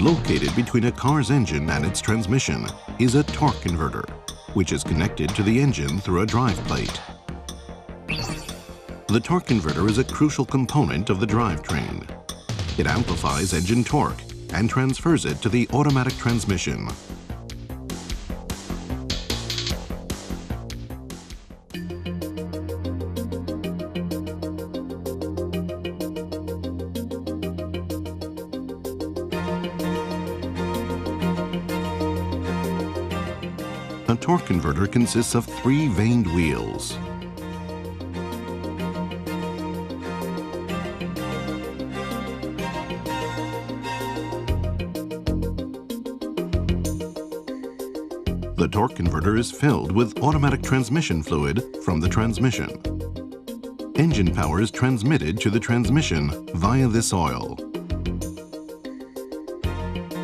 Located between a car's engine and its transmission is a torque converter, which is connected to the engine through a drive plate. The torque converter is a crucial component of the drivetrain. It amplifies engine torque and transfers it to the automatic transmission. A torque converter consists of 3 vaned wheels. The torque converter is filled with automatic transmission fluid from the transmission. Engine power is transmitted to the transmission via this oil.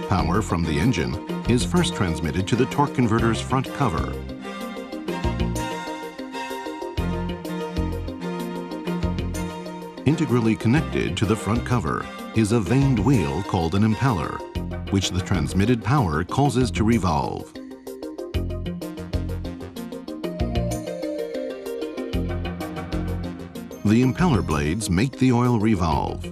Power from the engine is first transmitted to the torque converter's front cover. Integrally connected to the front cover is a vaned wheel called an impeller, which the transmitted power causes to revolve. The impeller blades make the oil revolve.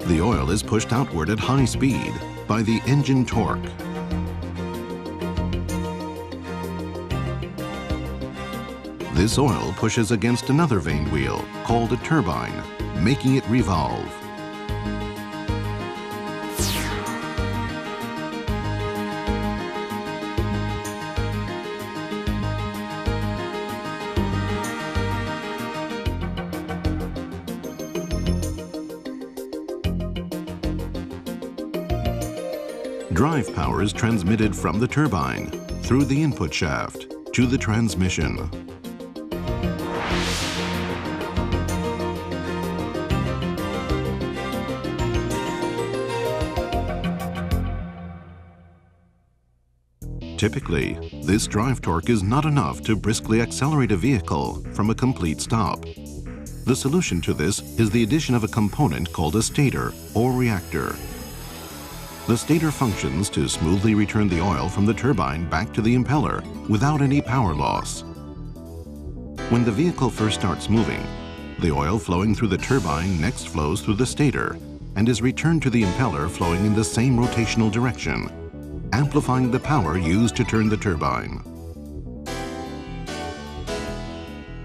The oil is pushed outward at high speed by the engine torque. This oil pushes against another vaned wheel called a turbine, making it revolve. Drive power is transmitted from the turbine through the input shaft to the transmission. Typically, this drive torque is not enough to briskly accelerate a vehicle from a complete stop. The solution to this is the addition of a component called a stator or reactor. The stator functions to smoothly return the oil from the turbine back to the impeller without any power loss. When the vehicle first starts moving, the oil flowing through the turbine next flows through the stator and is returned to the impeller flowing in the same rotational direction, amplifying the power used to turn the turbine.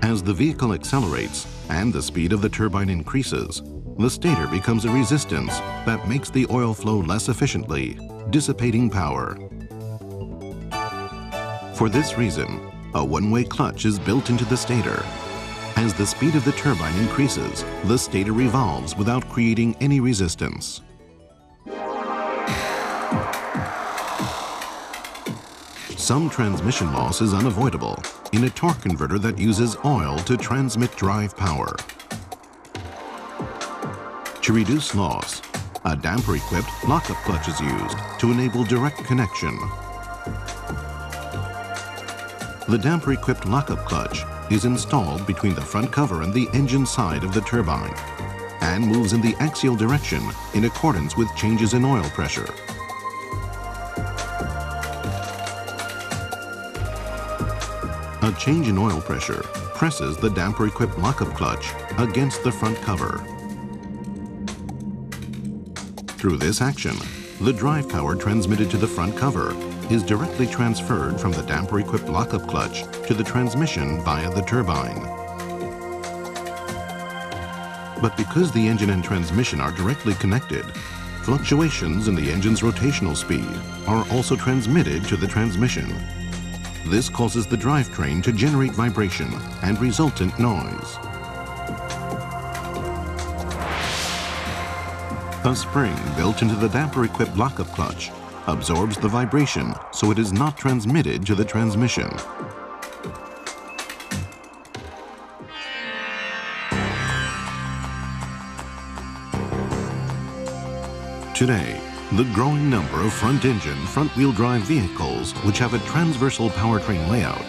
As the vehicle accelerates and the speed of the turbine increases, the stator becomes a resistance that makes the oil flow less efficiently, dissipating power. For this reason, a one-way clutch is built into the stator. As the speed of the turbine increases, the stator revolves without creating any resistance. Some transmission loss is unavoidable in a torque converter that uses oil to transmit drive power. To reduce loss, a damper-equipped lockup clutch is used to enable direct connection. The damper-equipped lockup clutch is installed between the front cover and the engine side of the turbine and moves in the axial direction in accordance with changes in oil pressure. A change in oil pressure presses the damper-equipped lockup clutch against the front cover. Through this action, the drive power transmitted to the front cover is directly transferred from the damper-equipped lockup clutch to the transmission via the turbine. But because the engine and transmission are directly connected, fluctuations in the engine's rotational speed are also transmitted to the transmission. This causes the drivetrain to generate vibration and resultant noise. A spring built into the damper-equipped lockup clutch absorbs the vibration so it is not transmitted to the transmission. Today, the growing number of front-engine, front-wheel drive vehicles which have a transversal powertrain layout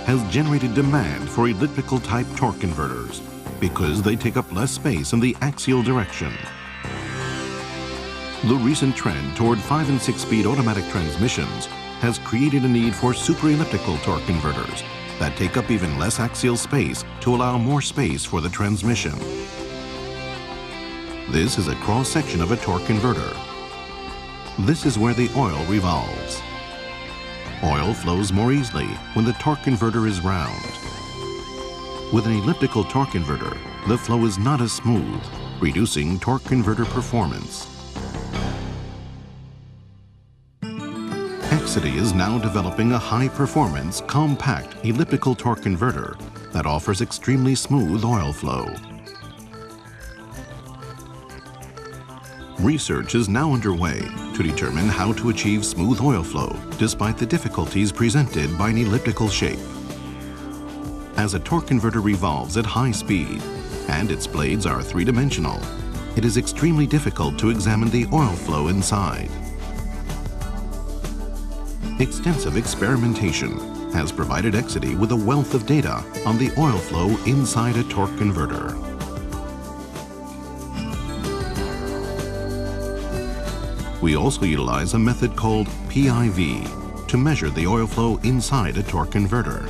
has generated demand for elliptical-type torque converters because they take up less space in the axial direction. The recent trend toward 5- and 6-speed automatic transmissions has created a need for super-elliptical torque converters that take up even less axial space to allow more space for the transmission. This is a cross-section of a torque converter. This is where the oil revolves. Oil flows more easily when the torque converter is round. With an elliptical torque converter, the flow is not as smooth, reducing torque converter performance. Exidy is now developing a high-performance, compact elliptical torque converter that offers extremely smooth oil flow. Research is now underway to determine how to achieve smooth oil flow despite the difficulties presented by an elliptical shape. As a torque converter revolves at high speed and its blades are three-dimensional, it is extremely difficult to examine the oil flow inside. Extensive experimentation has provided Exidy with a wealth of data on the oil flow inside a torque converter. We also utilize a method called PIV to measure the oil flow inside a torque converter.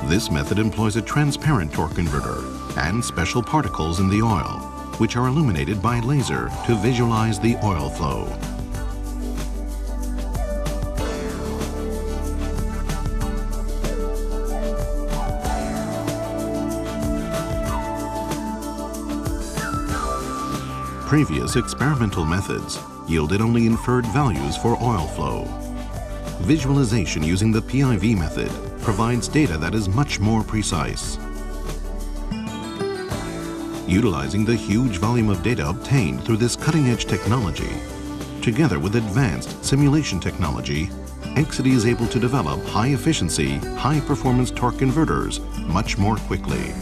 This method employs a transparent torque converter and special particles in the oil, which are illuminated by laser to visualize the oil flow. Previous experimental methods yielded only inferred values for oil flow. Visualization using the PIV method provides data that is much more precise. Utilizing the huge volume of data obtained through this cutting-edge technology, together with advanced simulation technology, Exidy is able to develop high-efficiency, high-performance torque converters much more quickly.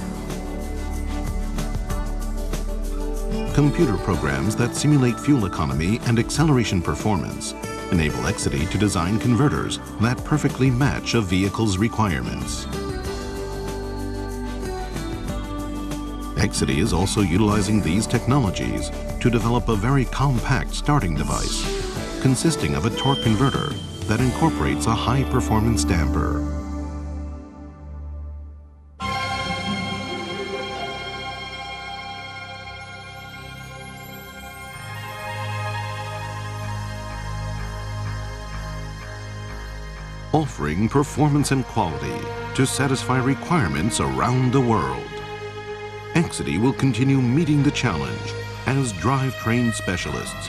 Computer programs that simulate fuel economy and acceleration performance enable Exidy to design converters that perfectly match a vehicle's requirements. Exidy is also utilizing these technologies to develop a very compact starting device consisting of a torque converter that incorporates a high-performance damper. Offering performance and quality to satisfy requirements around the world. Exidy will continue meeting the challenge as drivetrain specialists,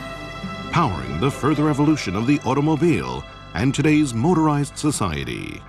powering the further evolution of the automobile and today's motorized society.